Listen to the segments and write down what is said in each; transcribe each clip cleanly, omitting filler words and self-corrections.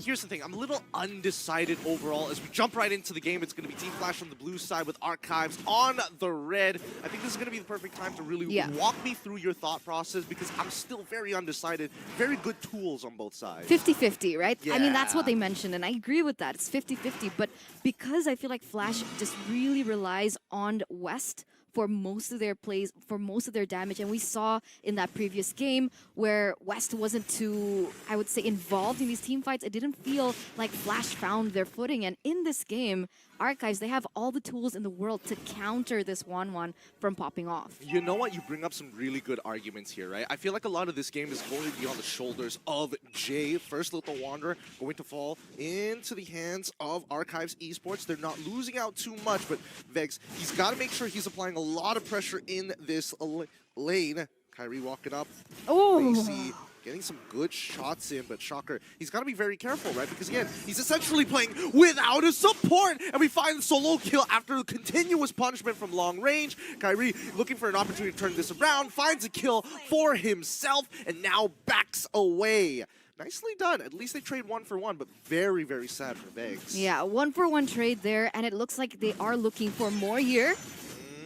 here's the thing. I'm a little undecided overall. As we jump right into the game, it's going to be Team Flash on the blue side with Archives on the red. I think this is going to be the perfect time to really walk me through your thought process because I'm still very undecided. Very good tools on both sides. 50-50, right? Yeah. I mean, that's what they mentioned, and I agree with that. It's 50-50, but because I feel like Flash just really relies on West for most of their plays, for most of their damage. And we saw in that previous game where West wasn't too, I would say, involved in these team fights. It didn't feel like Flash found their footing. And in this game, Archives, they have all the tools in the world to counter this 1-1 from popping off. You know what? You bring up some really good arguments here, right? I feel like a lot of this game is going to be on the shoulders of Jay. First Little Wanderer going to fall into the hands of Archives Esports. They're not losing out too much, but Vex, he's got to make sure he's applying a lot of pressure in this lane. Kyrie walking up. Oh! Lacey getting some good shots in, but Shocker, he's got to be very careful, right? Because again, he's essentially playing without a support, and we find the solo kill after a continuous punishment from long range. Kyrie looking for an opportunity to turn this around, finds a kill for himself, and now backs away. Nicely done. At least they trade 1-for-1, but very, very sad for Vex. Yeah, 1-for-1 trade there, and it looks like they are looking for more here.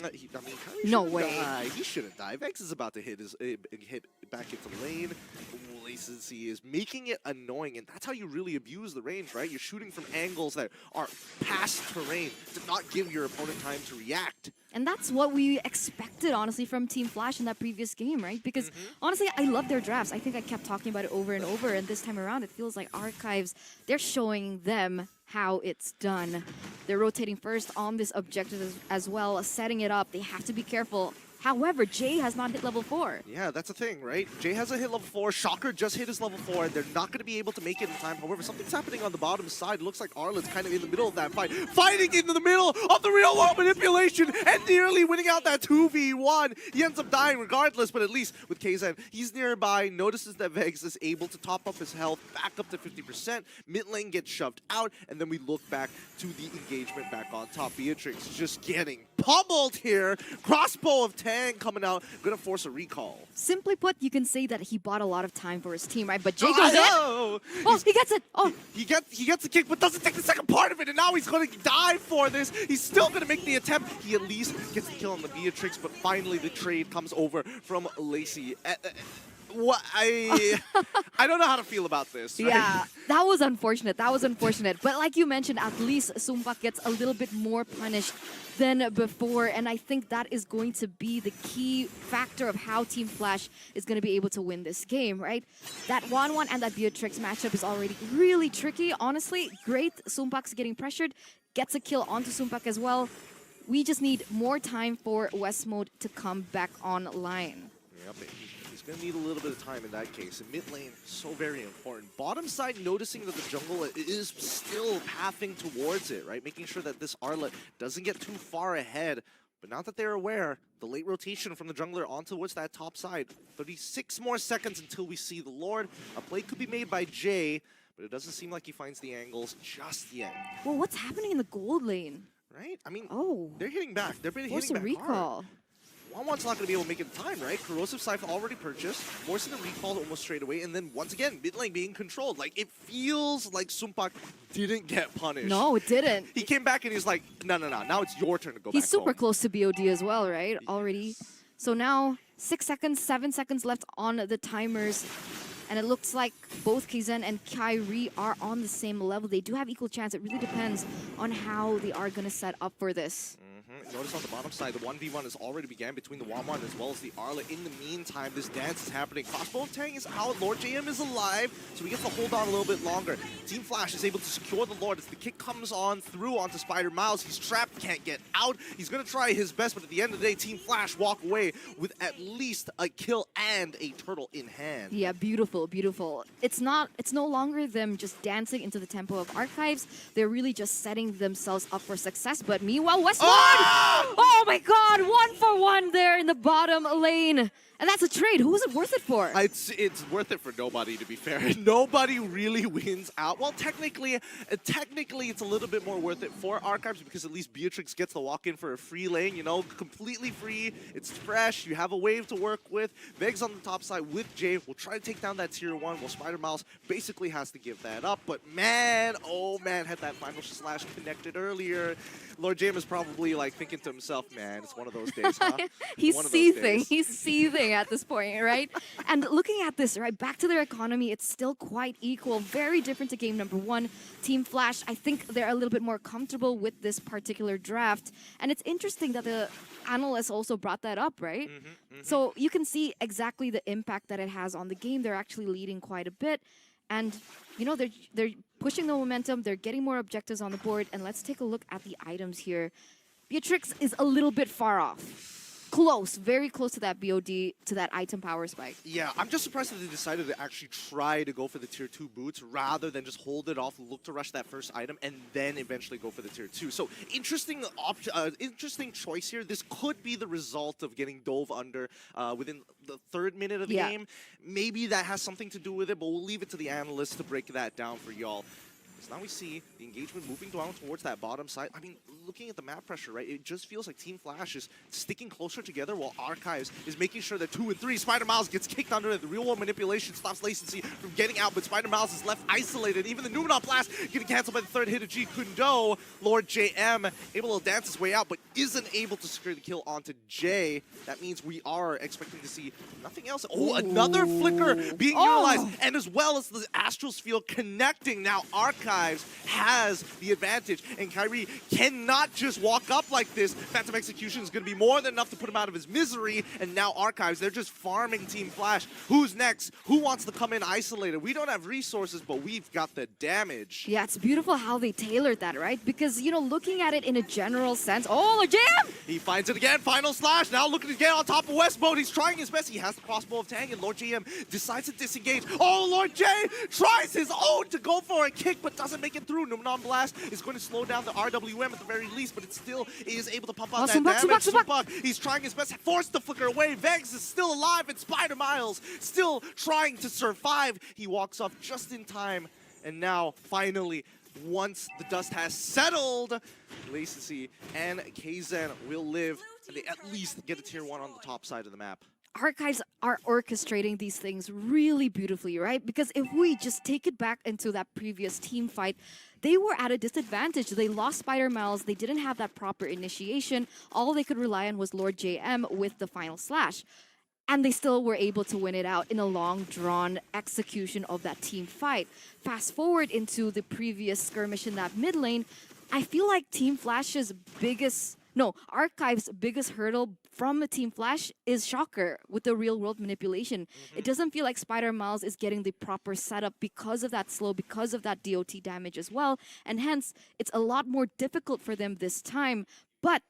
I mean, no way. He shouldn't die. Vex is about to hit back into lane. Lacency is making it annoying, and that's how you really abuse the range, right? You're shooting from angles that are past terrain to not give your opponent time to react. And that's what we expected, honestly, from Team Flash in that previous game, right? Because, honestly, I love their drafts. I think I kept talking about it over and over, and this time around, it feels like Archives, they're showing them how it's done. They're rotating first on this objective as well, setting it up. They have to be careful. However, Jay has not hit level 4. Yeah, that's the thing, right? Jay hasn't hit level 4. Shocker just hit his level 4, and they're not going to be able to make it in time. However, something's happening on the bottom side. It looks like Arlen's kind of in the middle of that fight. Fighting into the middle of the real-world manipulation and nearly winning out that 2v1. He ends up dying regardless, but at least with KZen, he's nearby, notices that Vex is able to top up his health back up to 50%. Mid lane gets shoved out, and then we look back to the engagement back on top. Beatrix just getting pummeled here. Crossbow of Tang coming out, gonna force a recall. Simply put, you can say that he bought a lot of time for his team, right? But Jay goes in. Oh, he gets it. Oh, he gets the kick, but doesn't take the second part of it, and now he's gonna die for this. He's still gonna make the attempt. He at least gets the kill on the Beatrix, but finally the trade comes over from Lacey. What I don't know how to feel about this. Right? Yeah, that was unfortunate. That was unfortunate. But like you mentioned, at least Sumpak gets a little bit more punished than before, and I think that is going to be the key factor of how Team Flash is going to be able to win this game, right? That 1-1 and that Beatrix matchup is already really tricky. Honestly, great. Sumpak's getting pressured, gets a kill onto Sumpak as well. We just need more time for West Mode to come back online. Yep. He's going to need a little bit of time in that case. And mid lane, so very important. Bottom side, noticing that the jungle is still pathing towards it, right? Making sure that this Arlet doesn't get too far ahead. But now that they're aware, the late rotation from the jungler on towards that top side. 36 more seconds until we see the Lord. A play could be made by Jay, but it doesn't seem like he finds the angles just yet. Well, what's happening in the gold lane? Right? I mean, oh, they're hitting back. They're hitting force back a recall. hard. Wanwan's not going to be able to make it in time, right? Corrosive Scythe already purchased, forcing the recall almost straight away, and then once again, mid lane being controlled. Like, it feels like Sumpak didn't get punished. No, it didn't. He came back and he's like, no, now it's your turn to go back He's super home. close to BOD as well, right? Already. So now, 6 seconds, 7 seconds left on the timers. And it looks like both KZen and Kyrie are on the same level. They do have equal chance. It really depends on how they are going to set up for this. Notice on the bottom side, the 1v1 has already began between the Wanwan as well as the Arla. In the meantime, this dance is happening. Crossbow of Tang is out. Lord JM is alive, so we get to hold on a little bit longer. Team Flash is able to secure the Lord as the kick comes on through onto Spider Miles. He's trapped, can't get out. He's going to try his best, but at the end of the day, Team Flash walk away with at least a kill and a turtle in hand. Yeah, beautiful, beautiful. It's no longer them just dancing into the tempo of Archives. They're really just setting themselves up for success. But meanwhile, Westwood! Oh my god, 1-for-1 there in the bottom lane. And that's a trade. Who is it worth it for? It's worth it for nobody, to be fair. Nobody really wins out. Well, technically, it's a little bit more worth it for Archives because at least Beatrix gets to walk in for a free lane, you know, completely free. It's fresh. You have a wave to work with. Vegs on the top side with Jay will try to take down that tier 1 while Spider Miles basically has to give that up. But man, oh man, had that final slash connected earlier. Lord Jam is probably like thinking to himself, man, it's one of those days, huh? He's seething. He's seething at this point, right? And looking at this, right, back to their economy, it's still quite equal. Very different to game number 1. Team Flash, I think they're a little bit more comfortable with this particular draft. And it's interesting that the analysts also brought that up, right? So you can see exactly the impact that it has on the game. They're actually leading quite a bit. And, you know, they're pushing the momentum. They're getting more objectives on the board. And let's take a look at the items here. Beatrix is a little bit far off. Close, very close to that BOD, to that item power spike. Yeah, I'm just surprised that they decided to actually try to go for the tier 2 boots rather than just hold it off, look to rush that first item, and then eventually go for the tier 2. So interesting choice here. This could be the result of getting dove under within the 3rd minute of the game. Maybe that has something to do with it, but we'll leave it to the analysts to break that down for y'all. So now we see the engagement moving down towards that bottom side. I mean, looking at the map pressure, right, it just feels like Team Flash is sticking closer together while Archives is making sure that 2 and 3. Spider Miles gets kicked under it. The real-world manipulation stops Lacency from getting out, but Spider Miles is left isolated. Even the Numenon Blast getting canceled by the 3rd hit of G Kundo. Lord JM able to dance his way out, but isn't able to secure the kill onto Jay. That means we are expecting to see nothing else. Oh, another flicker being utilized, and as well as the Astral's Field connecting. Now Archives has the advantage, and Kyrie cannot just walk up like this. Phantom Execution is going to be more than enough to put him out of his misery, and now Archives, they're just farming Team Flash. Who's next? Who wants to come in isolated? We don't have resources, but we've got the damage. Yeah, it's beautiful how they tailored that, right? Because, you know, looking at it in a general sense, oh, Jam! He finds it again, final slash, now looking to get on top of Westboat. He's trying his best. He has the crossbow of Tang, and Lord JM decides to disengage. Oh, Lord J tries his own to go for a kick, but doesn't make it through. Numenon Blast is going to slow down the RWM at the very least, but it still is able to pump out that damage. Sumbak, he's trying his best, forced to flicker away. Vegs is still alive, and Spider Miles still trying to survive. He walks off just in time, and now, finally, once the dust has settled, Lacency and KZen will live, and they at least get a tier 1 on the top side of the map. Archives are orchestrating these things really beautifully, right? Because if we just take it back into that previous team fight, they were at a disadvantage. They lost Spider Miles. They didn't have that proper initiation. All they could rely on was Lord JM with the final slash. And they still were able to win it out in a long, drawn execution of that team fight. Fast forward into the previous skirmish in that mid lane, I feel like Team Flash's Archive's biggest hurdle from the Team Flash is Shocker with the real-world manipulation. It doesn't feel like Spider Miles is getting the proper setup because of that slow, because of that DOT damage as well, and hence, it's a lot more difficult for them this time. But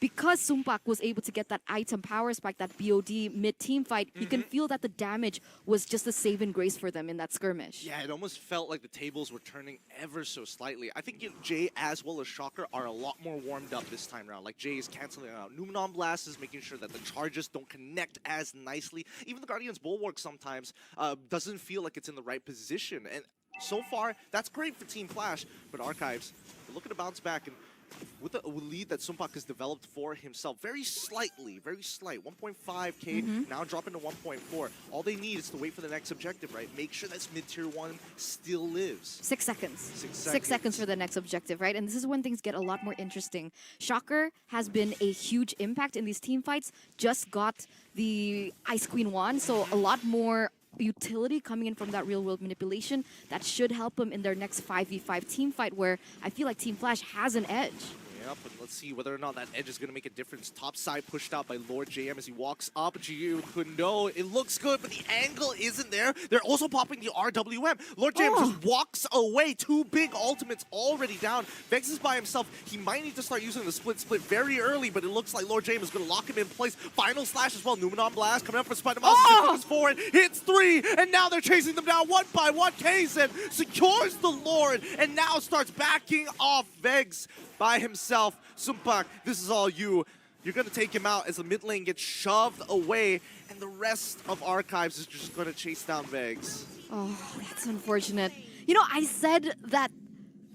because Sumpak was able to get that item power spike, that BOD mid-team fight, you can feel that the damage was just a saving grace for them in that skirmish. Yeah, it almost felt like the tables were turning ever so slightly. I think Jay as well as Shocker are a lot more warmed up this time around. Like Jay is canceling out Numenon Blast, is making sure that the charges don't connect as nicely. Even the Guardian's Bulwark sometimes doesn't feel like it's in the right position. And so far, that's great for Team Flash, but Archives, they're looking to bounce back, and with the lead that Sumpak has developed for himself, very slight, 1.5k, now dropping to 1.4. All they need is to wait for the next objective, right? Make sure that mid-tier 1 still lives. 6 seconds. 6 seconds for the next objective, right? And this is when things get a lot more interesting. Shocker has been a huge impact in these team fights, just got the Ice Queen wand, so a lot more utility coming in from that real-world manipulation that should help them in their next 5v5 team fight, where I feel like Team Flash has an edge. Yep, and let's see whether or not that edge is going to make a difference. Top side pushed out by Lord JM as he walks up. Gyu Kundo, it looks good, but the angle isn't there. They're also popping the RWM. Lord JM just walks away. 2 big ultimates already down. Vex is by himself. He might need to start using the split very early, but it looks like Lord JM is going to lock him in place. Final slash as well. Numenon Blast coming up for Spider Miles. Forward, hits 3, and now they're chasing them down one by one. KZen secures the Lord, and now starts backing off Vex by himself. Sumpak, this is all you. you're going to take him out as the mid lane gets shoved away, and the rest of Archives is just going to chase down Vegs. Oh, that's unfortunate. You know, I said that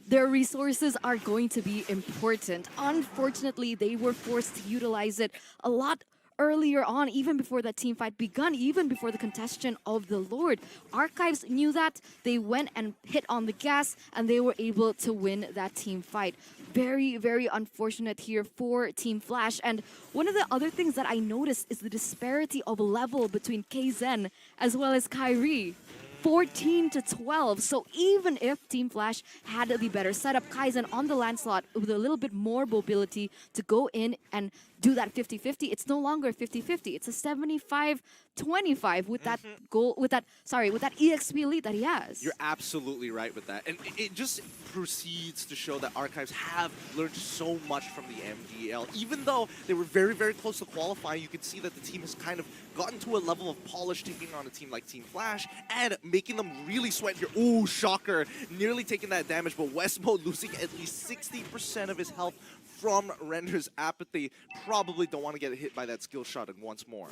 their resources are going to be important. Unfortunately, they were forced to utilize it a lot earlier on, even before that team fight begun, even before the contestation of the Lord. Archives knew that. They went and hit on the gas, and they were able to win that team fight. Very, very unfortunate here for Team Flash. And one of the other things that I noticed is the disparity of level between KZen as well as Kyrie. 14 to 12. So even if Team Flash had the better setup, Kaizen on the Lancelot with a little bit more mobility to go in and do that 50-50, it's no longer 50-50. It's a 75-25 with that goal, with that EXP lead that he has. You're absolutely right with that. And it just proceeds to show that Archives have learned so much from the MDL. Even though they were very, very close to qualifying, you can see that the team has kind of gotten to a level of polish taking on a team like Team Flash and making them really sweat here. Ooh, shocker. Nearly taking that damage, but Westmo losing at least 60% of his health from Render's apathy. Probably don't want to get hit by that skill shot once more.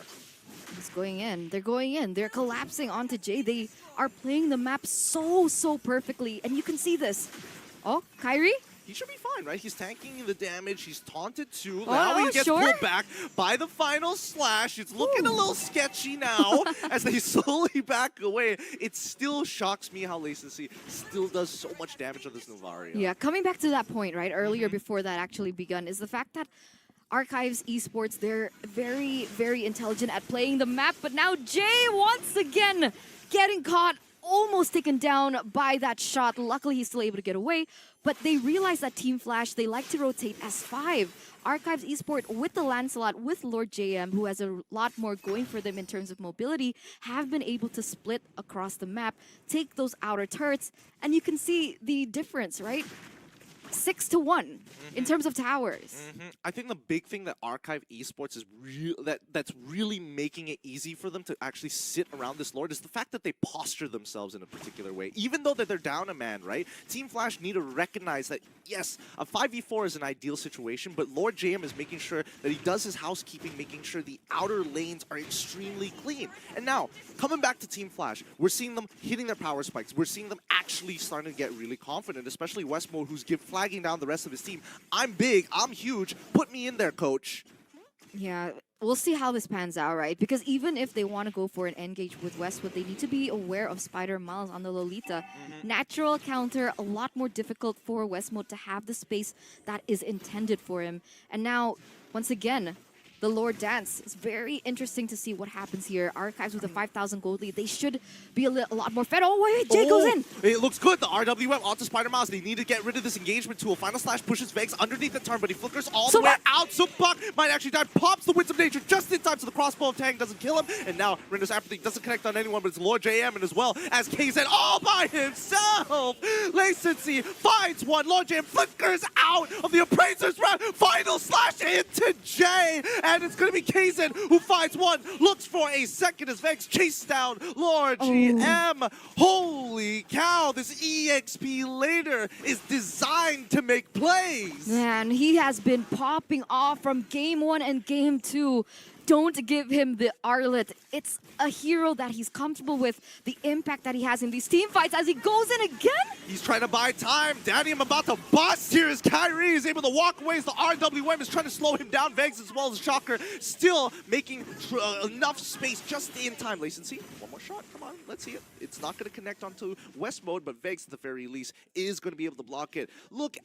He's going in. They're going in. They're collapsing onto Jay. They are playing the map so perfectly. And you can see this. Oh, Kyrie? He should be fine, right? He's tanking the damage. He's taunted too. Oh, Now he gets sure? pulled back by the final slash. It's looking a little sketchy now as they slowly back away. It still shocks me how Lacency still does so much damage on this Novaria. Yeah, coming back to that point, right, earlier before that actually begun, is the fact that Archives Esports, they're very, very intelligent at playing the map, but now Jay once again getting caught, almost taken down by that shot. Luckily, he's still able to get away, but they realize that Team Flash, they like to rotate S5. Archives Esports with the Lancelot, with Lord JM, who has a lot more going for them in terms of mobility, have been able to split across the map, take those outer turrets, and you can see the difference, right? 6-1 in terms of towers. I think the big thing that Archive Esports is that's really making it easy for them to actually sit around this Lord is the fact that they posture themselves in a particular way. Even though that they're down a man, right? Team Flash need to recognize that, yes, a 5v4 is an ideal situation, but Lord JM is making sure that he does his housekeeping, making sure the outer lanes are extremely clean. And now, coming back to Team Flash, we're seeing them hitting their power spikes. We're seeing them actually starting to get really confident, especially Westmo, who's flagging down the rest of his team. I'm big, I'm huge, put me in there, coach. Yeah, we'll see how this pans out, right? Because even if they want to go for an engage with Westwood, they need to be aware of Spider Miles on the Lolita. Natural counter, a lot more difficult for Westmode to have the space that is intended for him. And now, once again, the Lord Dance. It's very interesting to see what happens here. Archives with a 5,000 gold lead. They should be a lot more fed. Oh, wait, Jay goes in. It looks good. The RWM onto Spider Mouse. They need to get rid of this engagement tool. Final Slash pushes Vegs underneath the turn, but he flickers all the way out. Supak might actually die. Pops the Winds of Nature just in time, so the crossbow of Tang doesn't kill him. And now Render's apathy doesn't connect on anyone, but it's Lord JM and as well as KZ all by himself. Lacency finds one. Lord JM flickers out of the Appraiser's round. Final Slash into Jay. And it's going to be KZ who finds one. Looks for a second as Vegs chase down Lord GM. Holy cow, this EXP later is designed to make plays. Man, he has been popping off from game 1 and game 2. Don't give him the Arlet. It's a hero that he's comfortable with, the impact that he has in these team fights as he goes in again. He's trying to buy time. Danny, I'm about to bust here as Kyrie is able to walk away as the RWM is trying to slow him down. Vegs as well as Shocker still making enough space just in time. Lacency, one more shot. Come on, let's see it. It's not going to connect onto West mode, but Vegs at the very least is going to be able to block it. Look,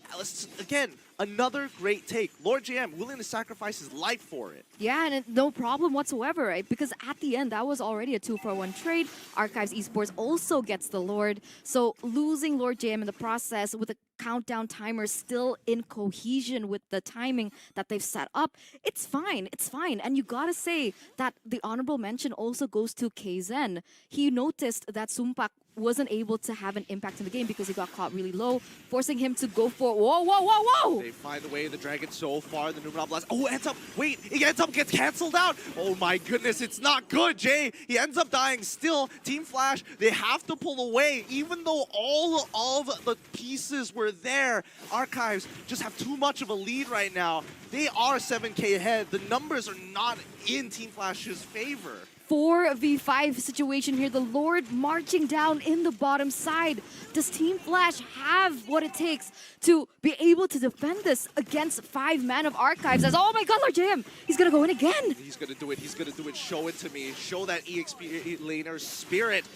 again, another great take. Lord JM willing to sacrifice his life for it. Yeah, and no problem whatsoever, right? Because at the end, that was already a 2-for-1 trade. Archives Esports also gets the Lord. So losing Lord JM in the process with a countdown timer still in cohesion with the timing that they've set up, it's fine. It's fine. And you gotta say that the honorable mention also goes to KZen. He noticed that Sumpak wasn't able to have an impact in the game because he got caught really low, forcing him to go for whoa, whoa, whoa, whoa! They find a way, the Dragon so far, the Numenor Blast. Oh, ends up, wait, he ends up gets canceled out. Oh my goodness, it's not good, Jay. He ends up dying still. Team Flash, they have to pull away, even though all of the pieces were there. Archives just have too much of a lead right now. They are 7K ahead. The numbers are not in Team Flash's favor. 4v5 situation here. The Lord marching down in the bottom side. Does Team Flash have what it takes to be able to defend this against 5 man of Archives? As oh my god, Lord JM, he's gonna go in again. He's gonna do it. He's gonna do it. Show it to me. Show that EXP laner spirit.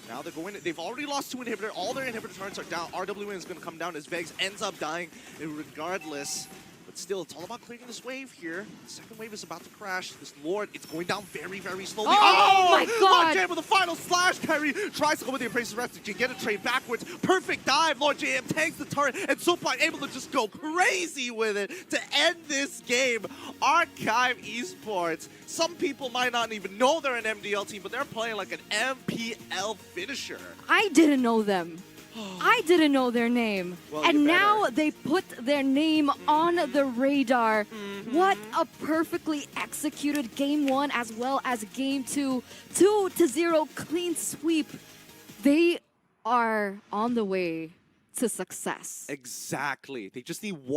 Now they're going. They've already lost 2 inhibitor. All their inhibitor turns are down. RWN is going to come down as Vegs ends up dying regardless. But still, it's all about clearing this wave here. The second wave is about to crash. This Lord, it's going down very, very slowly. Oh my god! Lord JM with the final slash carry. Tries to go with the Appraiser's Rest to get a trade backwards. Perfect dive. Lord JM tanks the turret. And Supine able to just go crazy with it to end this game. Archive Esports. Some people might not even know they're an MDL team, but they're playing like an MPL finisher. I didn't know them. I didn't know their name. Well, and you now better. they put their name on the radar. What a perfectly executed game 1 as well as game 2. 2-0 clean sweep. They are on the way to success. Exactly. They just need one.